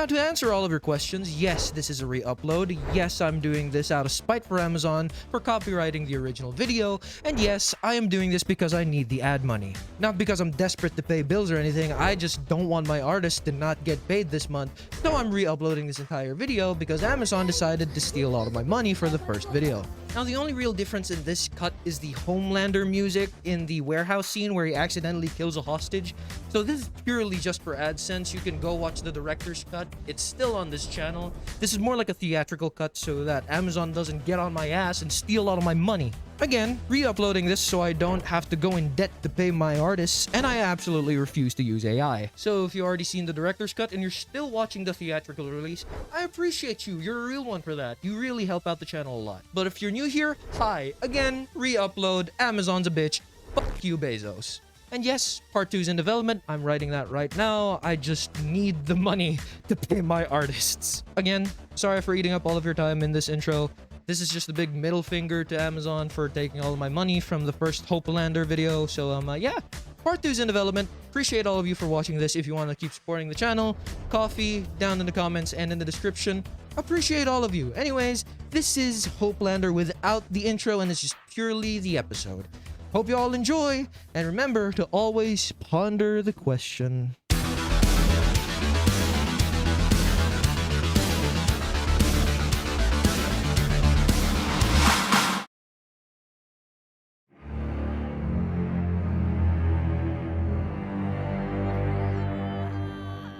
Now, to answer all of your questions, yes, this is a re-upload. Yes, I'm doing this out of spite for Amazon for copywriting the original video. And yes, I am doing this because I need the ad money. Not because I'm desperate to pay bills or anything, I just don't want my artist to not get paid this month. So I'm re-uploading this entire video because Amazon decided to steal all of my money for the first video. Now, the only real difference in this cut is the Homelander music in the warehouse scene where he accidentally kills a hostage. So this is purely just for AdSense. You can go watch the director's cut. It's still on this channel. This is more like a theatrical cut so that Amazon doesn't get on my ass and steal all of my money. Again, re-uploading this so I don't have to go in debt to pay my artists, and I absolutely refuse to use AI. So if you already seen the director's cut and you're still watching the theatrical release, I appreciate you. You're a real one for that. You really help out the channel a lot. But if you're new here, hi. Again, re-upload. Amazon's a bitch. Fuck you, Bezos. And yes, part 2 is in development. I'm writing that right now. I just need the money to pay my artists. Again, sorry for eating up all of your time in this intro. This is just a big middle finger to Amazon for taking all of my money from the first Hopelander video. So, yeah, part 2 is in development. Appreciate all of you for watching this. If you want to keep supporting the channel, coffee down in the comments and in the description. Appreciate all of you. Anyways, this is Hopelander without the intro, and it's just purely the episode. Hope you all enjoy, and remember to always ponder the question.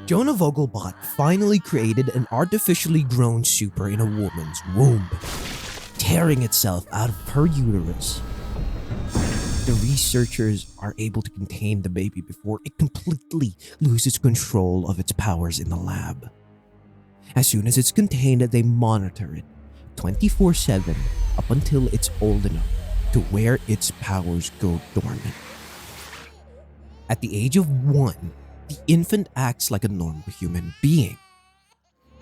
Dr Voughlbaum finally created an artificially grown super in a woman's womb, tearing itself out of her uterus. The researchers are able to contain the baby before it completely loses control of its powers in the lab. As soon as it's contained, they monitor it 24/7 up until it's old enough to where its powers go dormant. At the age of 1, the infant acts like a normal human being,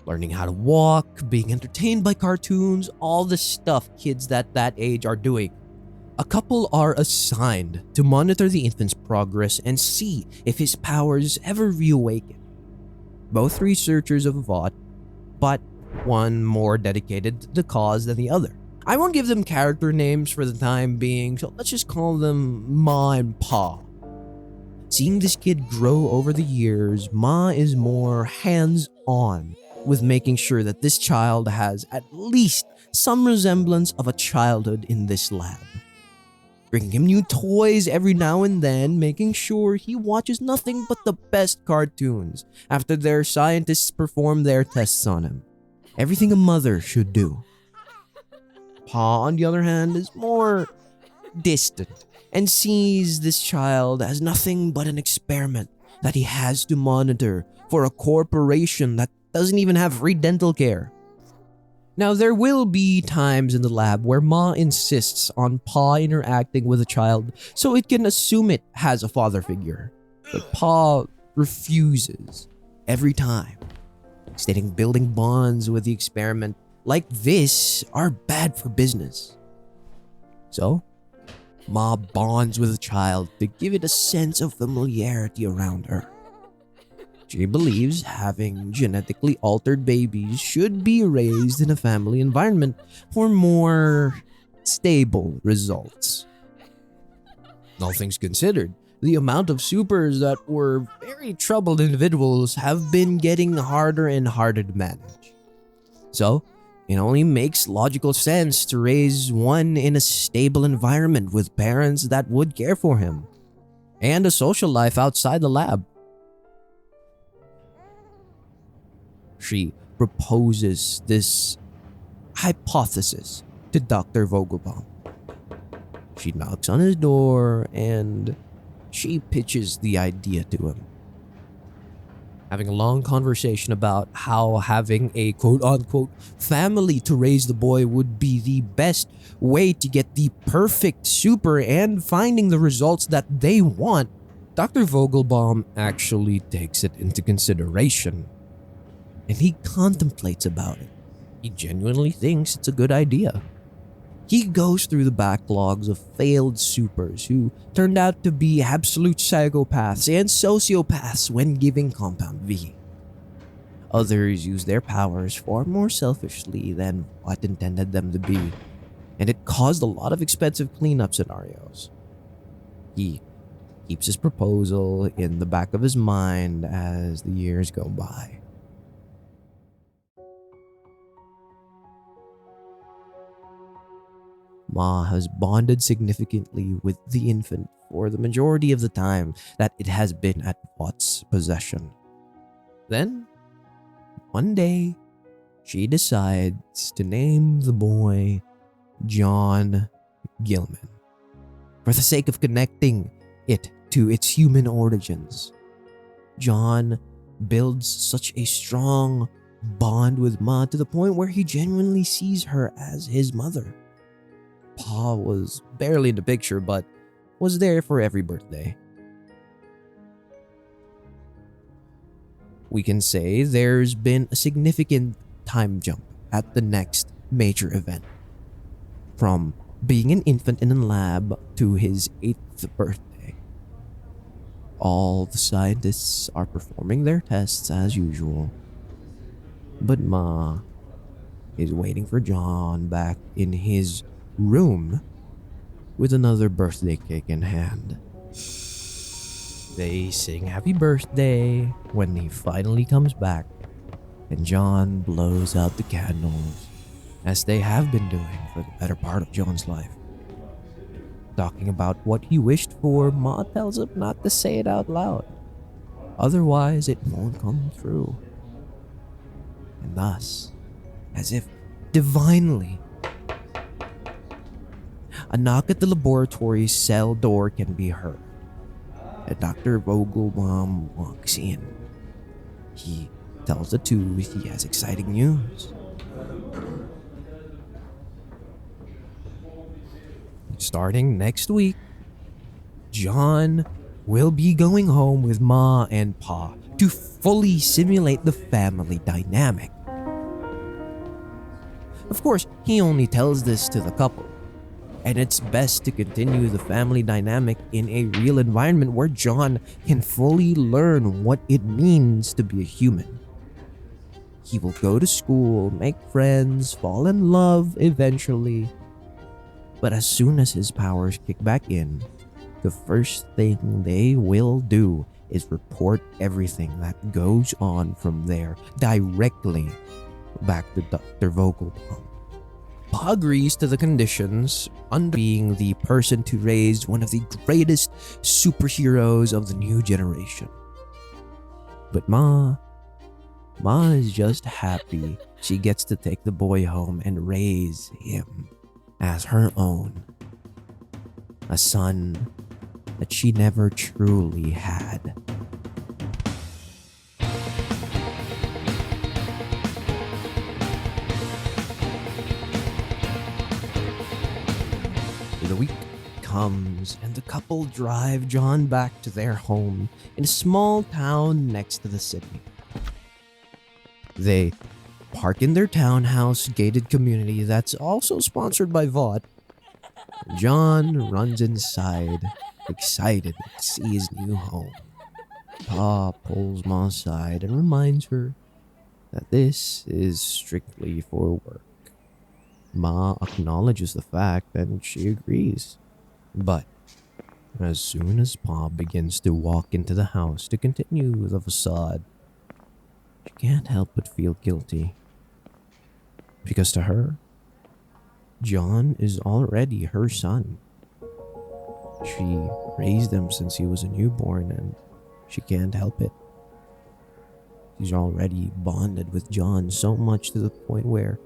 learning how to walk, being entertained by cartoons, all the stuff kids at that age are doing. A couple are assigned to monitor the infant's progress and see if his powers ever reawaken. Both researchers have fought, but one more dedicated to the cause than the other. I won't give them character names for the time being, so let's just call them Ma and Pa. Seeing this kid grow over the years, Ma is more hands-on with making sure that this child has at least some resemblance of a childhood in this lab. Bringing him new toys every now and then, making sure he watches nothing but the best cartoons after their scientists perform their tests on him. Everything a mother should do. Pa, on the other hand, is more distant and sees this child as nothing but an experiment that he has to monitor for a corporation that doesn't even have free dental care. Now, there will be times in the lab where Ma insists on Pa interacting with a child so it can assume it has a father figure. But Pa refuses every time, stating building bonds with the experiment like this are bad for business. So, Ma bonds with the child to give it a sense of familiarity around her. She believes having genetically altered babies should be raised in a family environment for more stable results. All things considered, the amount of supers that were very troubled individuals have been getting harder and harder to manage. So, it only makes logical sense to raise one in a stable environment with parents that would care for him, and a social life outside the lab. She proposes this hypothesis to Dr. Voughlbaum. She knocks on his door and she pitches the idea to him. Having a long conversation about how having a quote-unquote family to raise the boy would be the best way to get the perfect super and finding the results that they want, Dr. Voughlbaum actually takes it into consideration. And he contemplates about it. He genuinely thinks it's a good idea. He goes through the backlogs of failed supers who turned out to be absolute psychopaths and sociopaths when giving Compound V. Others use their powers far more selfishly than what intended them to be, and it caused a lot of expensive cleanup scenarios. He keeps his proposal in the back of his mind as the years go by. Ma has bonded significantly with the infant for the majority of the time that it has been at Watt's possession. Then, one day, she decides to name the boy John Gilman, for the sake of connecting it to its human origins. John builds such a strong bond with Ma to the point where he genuinely sees her as his mother. Pa was barely in the picture, but was there for every birthday. We can say there's been a significant time jump at the next major event. From being an infant in a lab to his 8th birthday. All the scientists are performing their tests as usual. But Ma is waiting for John back in his room with another birthday cake in hand. They sing happy birthday when he finally comes back, and John blows out the candles, as they have been doing for the better part of John's life. Talking about what he wished for, Ma tells him not to say it out loud. Otherwise, it won't come true. And thus, as if divinely, a knock at the laboratory cell door can be heard. And Dr. Voughlbaum walks in. He tells the two he has exciting news. Starting next week, John will be going home with Ma and Pa to fully simulate the family dynamic. Of course, he only tells this to the couple, and it's best to continue the family dynamic in a real environment where John can fully learn what it means to be a human. He will go to school, make friends, fall in love eventually. But as soon as his powers kick back in, the first thing they will do is report everything that goes on from there directly back to Dr. Voughlbaum. Pa agrees to the conditions, under being the person to raise one of the greatest superheroes of the new generation. But Ma is just happy she gets to take the boy home and raise him as her own. A son that she never truly had. The week comes and the couple drive John back to their home in a small town next to the city. They park in their townhouse gated community that's also sponsored by Vought. John runs inside, excited to see his new home. Pa pulls Ma aside and reminds her that this is strictly for work. Ma acknowledges the fact and she agrees. But as soon as Pa begins to walk into the house to continue the facade, she can't help but feel guilty. Because to her, John is already her son. She raised him since he was a newborn and she can't help it. She's already bonded with John so much to the point where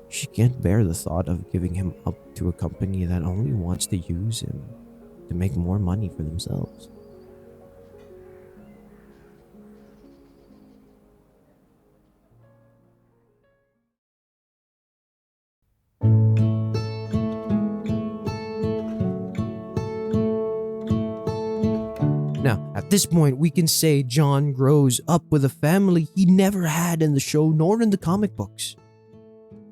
she can't bear the thought of giving him up to a company that only wants to use him to make more money for themselves. Now, at this point, we can say John grows up with a family he never had in the show nor in the comic books.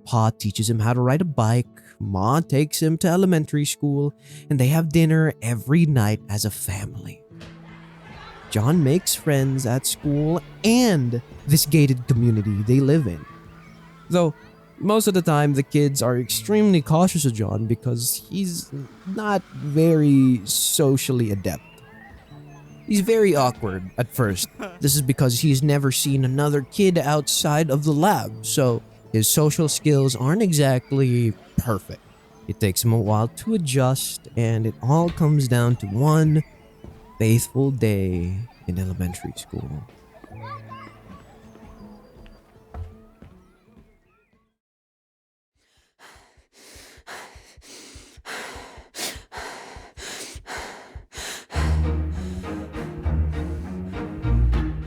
Pa teaches him how to ride a bike, Ma takes him to elementary school, and they have dinner every night as a family. John makes friends at school and this gated community they live in. Though, most of the time, the kids are extremely cautious of John because he's not very socially adept. He's very awkward at first. This is because he's never seen another kid outside of the lab, so his social skills aren't exactly perfect. It takes him a while to adjust, and it all comes down to one faithful day in elementary school.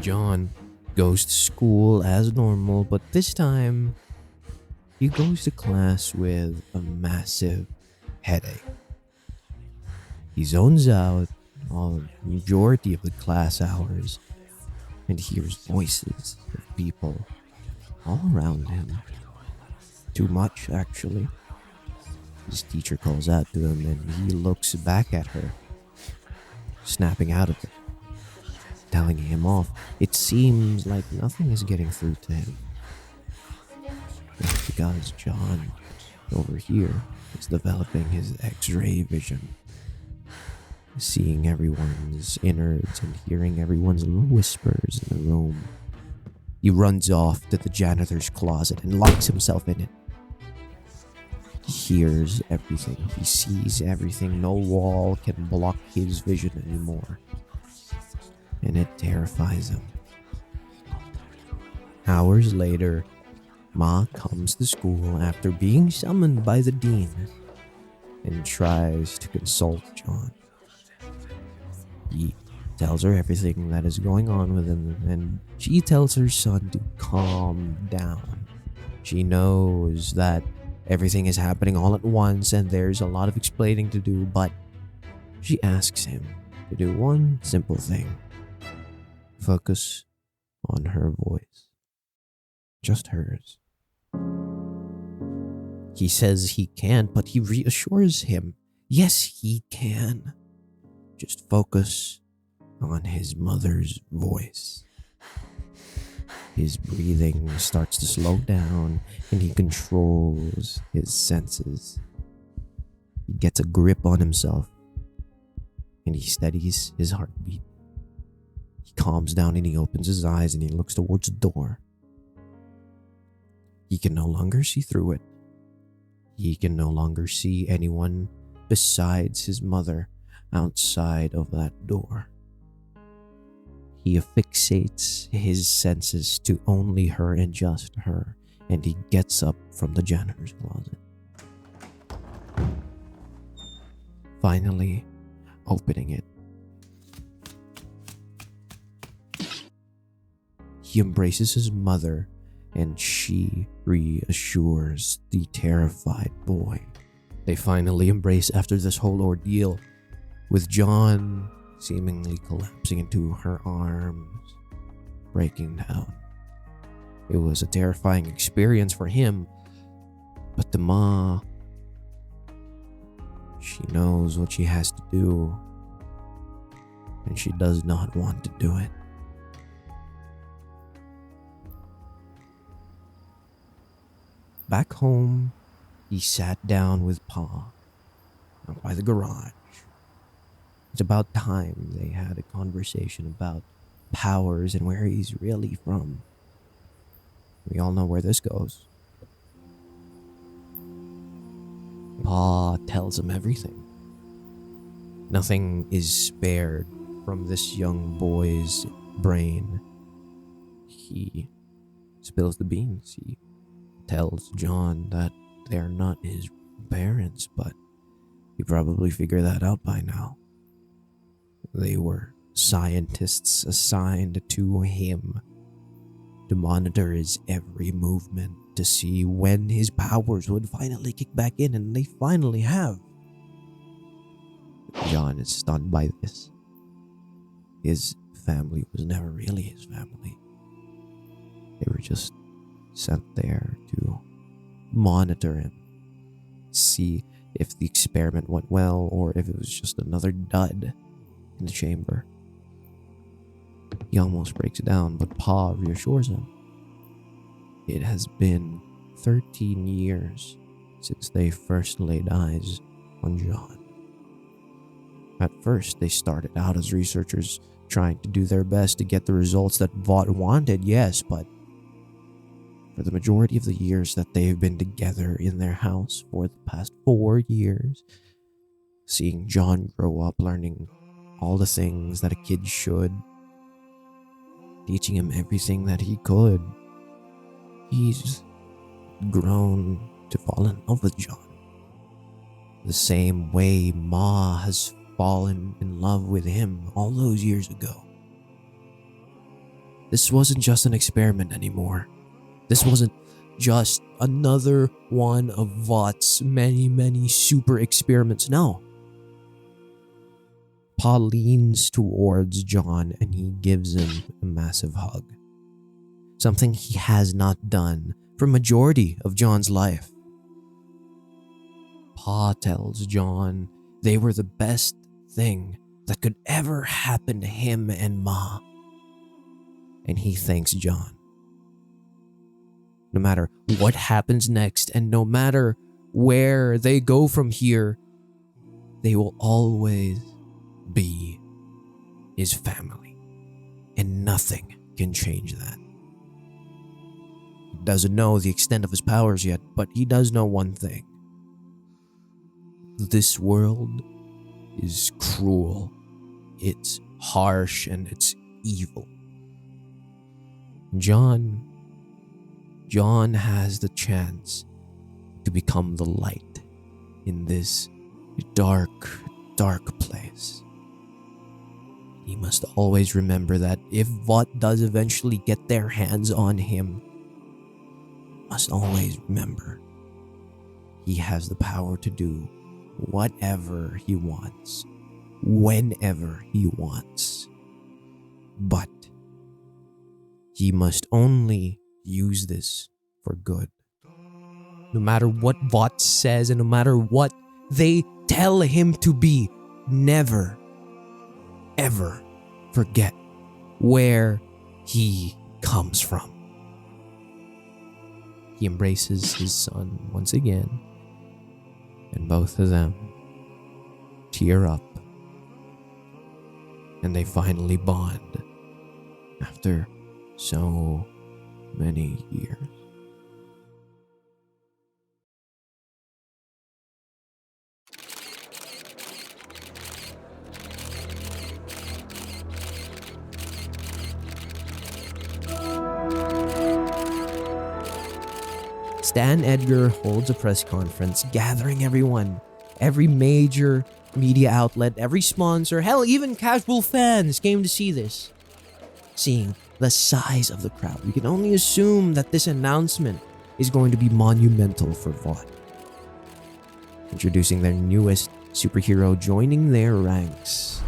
John goes to school as normal, but this time he goes to class with a massive headache. He zones out all the majority of the class hours and hears voices of people all around him. Too much, actually. His teacher calls out to him and he looks back at her, snapping out of it, telling him off. It seems like nothing is getting through to him. That's because John, over here, is developing his X-ray vision. Seeing everyone's innards and hearing everyone's little whispers in the room. He runs off to the janitor's closet and locks himself in it. He hears everything. He sees everything. No wall can block his vision anymore. And it terrifies him. Hours later, Ma comes to school after being summoned by the dean and tries to console John. He tells her everything that is going on with him, and she tells her son to calm down. She knows that everything is happening all at once and there's a lot of explaining to do, but she asks him to do one simple thing. Focus on her voice. Just hers. He says he can't, but he reassures him. Yes, he can. Just focus on his mother's voice. His breathing starts to slow down and he controls his senses. He gets a grip on himself and he steadies his heartbeat. He calms down and he opens his eyes and he looks towards the door. He can no longer see through it. He can no longer see anyone besides his mother outside of that door. He fixates his senses to only her and just her, and he gets up from the janitor's closet. Finally, opening it. He embraces his mother, and she reassures the terrified boy. They finally embrace after this whole ordeal, with John seemingly collapsing into her arms, breaking down. It was a terrifying experience for him, but the Ma, she knows what she has to do, and she does not want to do it. Back home, he sat down with Pa out by the garage. It's about time they had a conversation about powers and where he's really from. We all know where this goes. Pa tells him everything. Nothing is spared from this young boy's brain. He spills the beans. He tells John that they're not his parents, but he probably figured that out by now. They were scientists assigned to him to monitor his every movement to see when his powers would finally kick back in, and they finally have. John is stunned by this. His family was never really his family. They were just sent there to monitor him, see if the experiment went well or if it was just another dud in the chamber. He almost breaks down, but Pa reassures him. It has been 13 years since they first laid eyes on John. At first, they started out as researchers trying to do their best to get the results that Vought wanted, yes, but for the majority of the years that they've been together in their house for the past 4 years, seeing John grow up, learning all the things that a kid should, teaching him everything that he could, he's grown to fall in love with John. The same way Ma has fallen in love with him all those years ago. This wasn't just an experiment anymore. This wasn't just another one of Vaught's many super experiments. No. Pa leans towards John and he gives him a massive hug. Something he has not done for majority of John's life. Pa tells John they were the best thing that could ever happen to him and Ma. And he thanks John. No matter what happens next and no matter where they go from here, they will always be his family. And nothing can change that. He doesn't know the extent of his powers yet, but he does know one thing. This world is cruel, it's harsh, and it's evil. John has the chance to become the light in this dark place. He must always remember that if Vought does eventually get their hands on him, must always remember he has the power to do whatever he wants, whenever he wants. But he must only use this for good. No matter what Vought says and no matter what they tell him to be, never, ever forget where he comes from. He embraces his son once again, and both of them tear up, and they finally bond after so many years. Stan Edgar holds a press conference, gathering everyone, every major media outlet, every sponsor, hell, even casual fans came to see this. Seeing the size of the crowd, we can only assume that this announcement is going to be monumental for Vought. Introducing their newest superhero joining their ranks.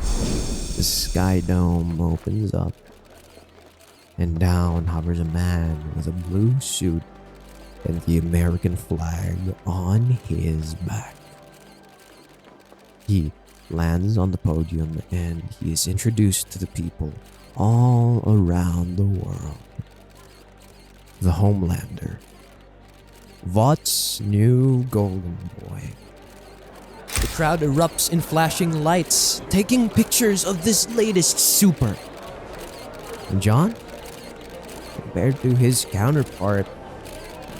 The Sky Dome opens up, and down hovers a man with a blue suit and the American flag on his back. He lands on the podium and he is introduced to the people all around the world. The Homelander, Vaught's new golden boy. The crowd erupts in flashing lights, taking pictures of this latest super. And John, compared to his counterpart,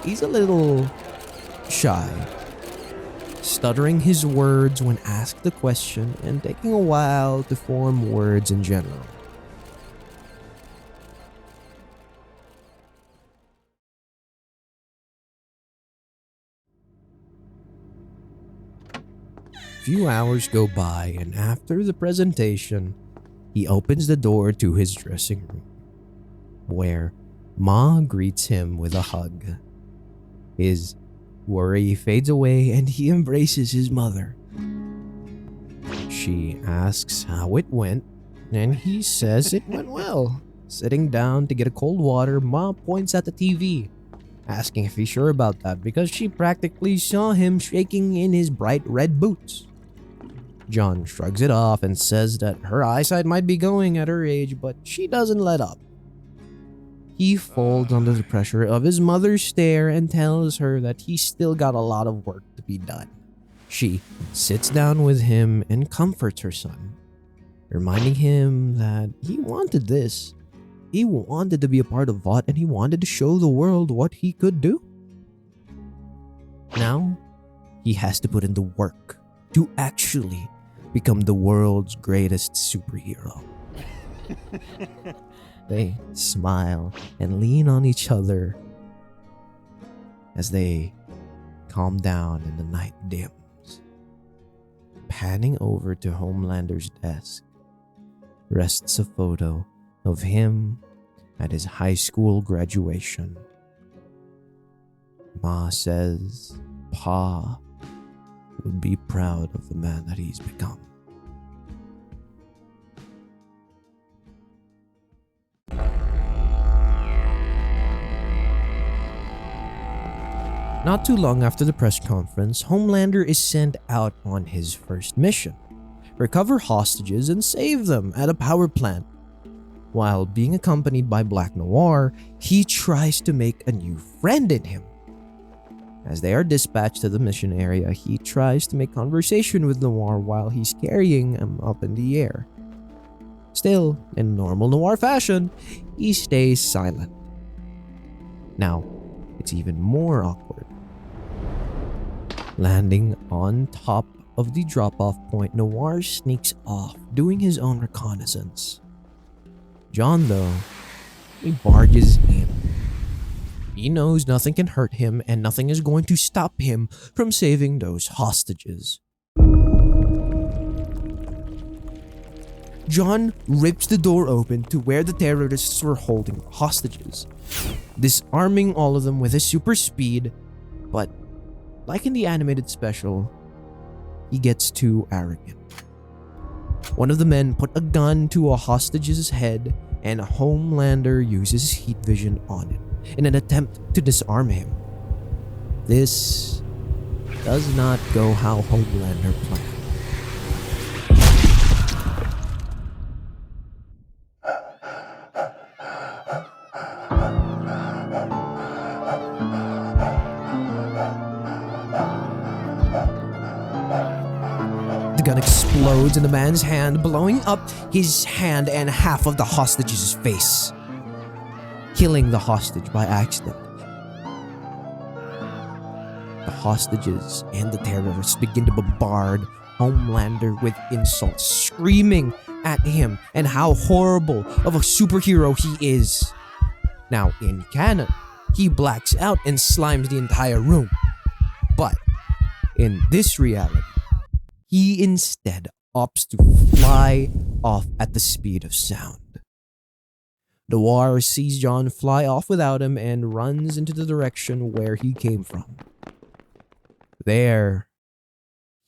he's a little shy, stuttering his words when asked the question and taking a while to form words in general. A few hours go by, and after the presentation, he opens the door to his dressing room, where Ma greets him with a hug. His worry fades away and he embraces his mother. She asks how it went, and he says it went well. Sitting down to get a cold water, Ma points at the TV, asking if he's sure about that because she practically saw him shaking in his bright red boots. John shrugs it off and says that her eyesight might be going at her age, but she doesn't let up. He folds under the pressure of his mother's stare and tells her that he's still got a lot of work to be done. She sits down with him and comforts her son, reminding him that he wanted this. He wanted to be a part of Vought, and he wanted to show the world what he could do. Now, he has to put in the work to actually become the world's greatest superhero. They smile and lean on each other as they calm down and the night dims. Panning over to Homelander's desk rests a photo of him at his high school graduation. Ma says Pa would be proud of the man that he's become. Not too long after the press conference, Homelander is sent out on his first mission: recover hostages and save them at a power plant. While being accompanied by Black Noir, he tries to make a new friend in him. As they are dispatched to the mission area, he tries to make conversation with Noir while he's carrying him up in the air. Still, in normal Noir fashion, he stays silent. Now, it's even more awkward. Landing on top of the drop-off point, Noir sneaks off, doing his own reconnaissance. John, though, he barges in. He knows nothing can hurt him and nothing is going to stop him from saving those hostages. John rips the door open to where the terrorists were holding hostages, disarming all of them with his super speed, but like in the animated special, he gets too arrogant. One of the men put a gun to a hostage's head, and Homelander uses heat vision on him in an attempt to disarm him. This does not go how Homelander planned. The gun explodes in the man's hand, blowing up his hand and half of the hostage's face, killing the hostage by accident. The hostages and the terrorists begin to bombard Homelander with insults, screaming at him and how horrible of a superhero he is. Now, in canon, he blacks out and slimes the entire room. But in this reality, he instead opts to fly off at the speed of sound. Noir sees John fly off without him and runs into the direction where he came from. There,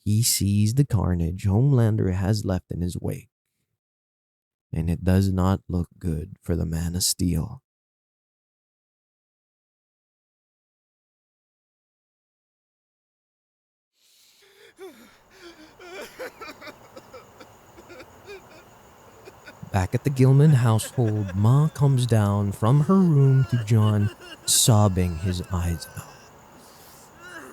he sees the carnage Homelander has left in his wake, and it does not look good for the Man of Steel. Back at the Gilman household, Ma comes down from her room to John, sobbing his eyes out.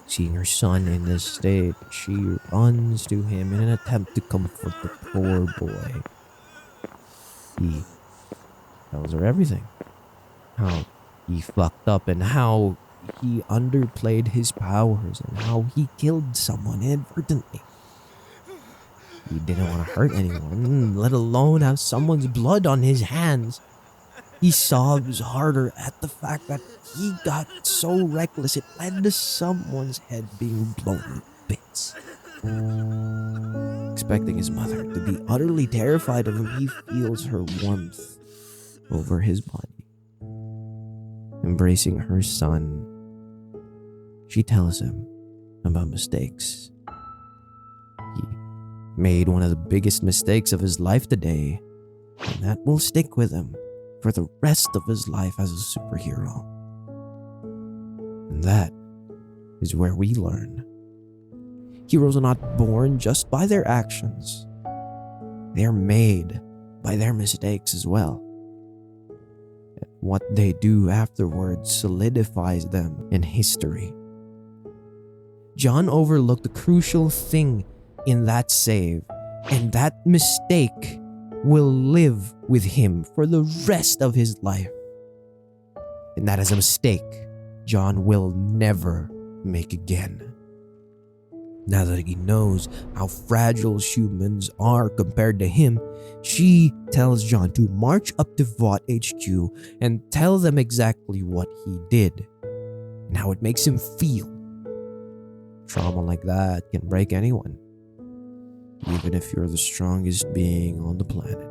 Seeing her son in this state, she runs to him in an attempt to comfort the poor boy. He tells her everything. How he fucked up and how he underplayed his powers and how he killed someone inadvertently. He didn't want to hurt anyone, let alone have someone's blood on his hands. He sobs harder at the fact that he got so reckless it led to someone's head being blown to bits. Expecting his mother to be utterly terrified of him, he feels her warmth over his body. Embracing her son, she tells him about mistakes. He made one of the biggest mistakes of his life today, and that will stick with him for the rest of his life as a superhero. And that is where we learn Heroes are not born just by their actions. They are made by their mistakes as well. What they do afterwards solidifies them in history. John overlooked the crucial thing in that save, and that mistake will live with him for the rest of his life. And that is a mistake John will never make again. Now that he knows how fragile humans are compared to him, she tells John to march up to Vought HQ and tell them exactly what he did and how it makes him feel. Trauma like that can break anyone, even if you're the strongest being on the planet.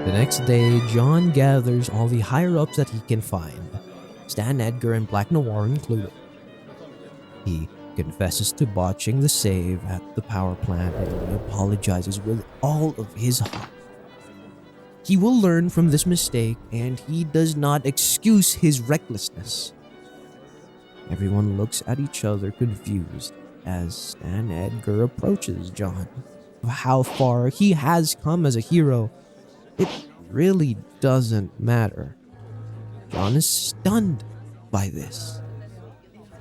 The next day, John gathers all the higher-ups that he can find, Stan Edgar and Black Noir included. He confesses to botching the save at the power plant and he apologizes with all of his heart. He will learn from this mistake and he does not excuse his recklessness. Everyone looks at each other confused as Stan Edgar approaches John of how far he has come as a hero. It really doesn't matter. John is stunned by this.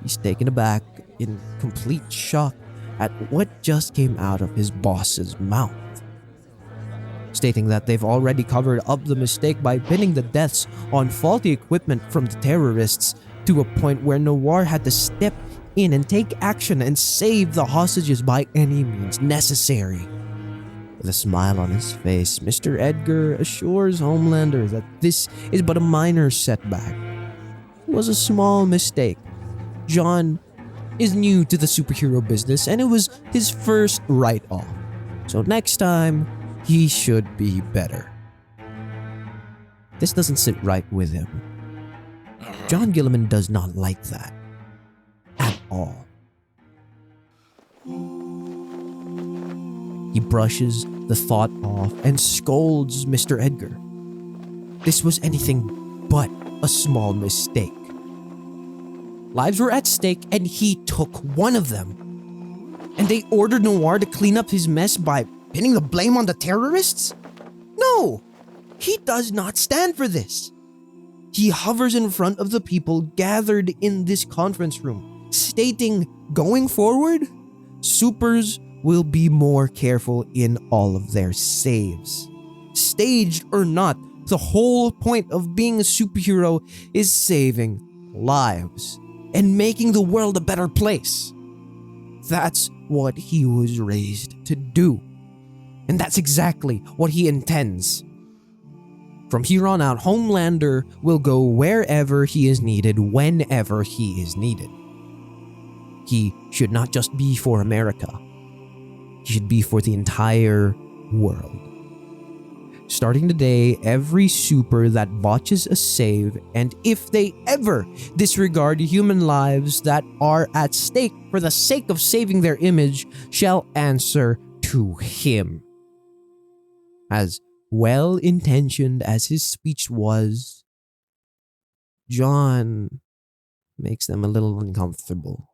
He's taken aback in complete shock at what just came out of his boss's mouth, stating that they've already covered up the mistake by pinning the deaths on faulty equipment from the terrorists to a point where Noir had to step in and take action and save the hostages by any means necessary. With a smile on his face, Mr. Edgar assures Homelander that this is but a minor setback. It was a small mistake. John is new to the superhero business and it was his first write-off. So next time, he should be better. This doesn't sit right with him. John Gilliman does not like that. At all. He brushes the thought off and scolds Mr. Edgar. This was anything but a small mistake. Lives were at stake and he took one of them. And they ordered Noir to clean up his mess by pinning the blame on the terrorists? No! He does not stand for this. He hovers in front of the people gathered in this conference room, stating, going forward, supers will be more careful in all of their saves. Staged or not, the whole point of being a superhero is saving lives and making the world a better place. That's what he was raised to do. And that's exactly what he intends. From here on out, Homelander will go wherever he is needed, whenever he is needed. He should not just be for America. He should be for the entire world. Starting today, every super that botches a save, and if they ever disregard human lives that are at stake for the sake of saving their image, shall answer to him. As well-intentioned as his speech was, John makes them a little uncomfortable.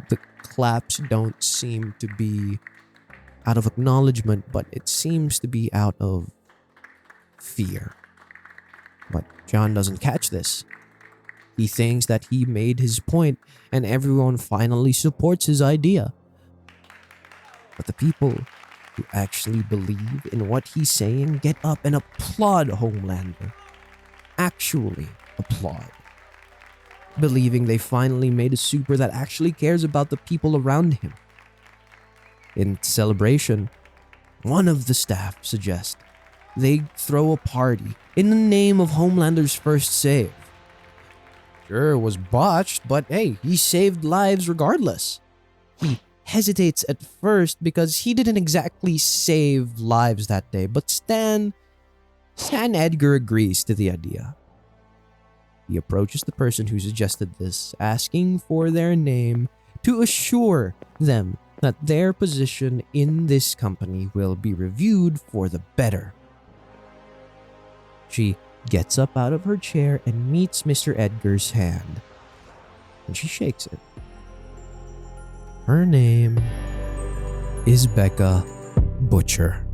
The claps don't seem to be out of acknowledgement, but it seems to be out of fear. But John doesn't catch this. He thinks that he made his point and everyone finally supports his idea. But the people who actually believe in what he's saying get up and applaud Homelander. Actually applaud. Believing they finally made a super that actually cares about the people around him. In celebration, one of the staff suggests they throw a party in the name of Homelander's first save. Sure, it was botched, but hey, he saved lives regardless. He hesitates at first because he didn't exactly save lives that day, but Stan Edgar agrees to the idea. He approaches the person who suggested this, asking for their name to assure them that their position in this company will be reviewed for the better. She gets up out of her chair and meets Mr. Edgar's hand, and she shakes it. Her name is Becca Butcher.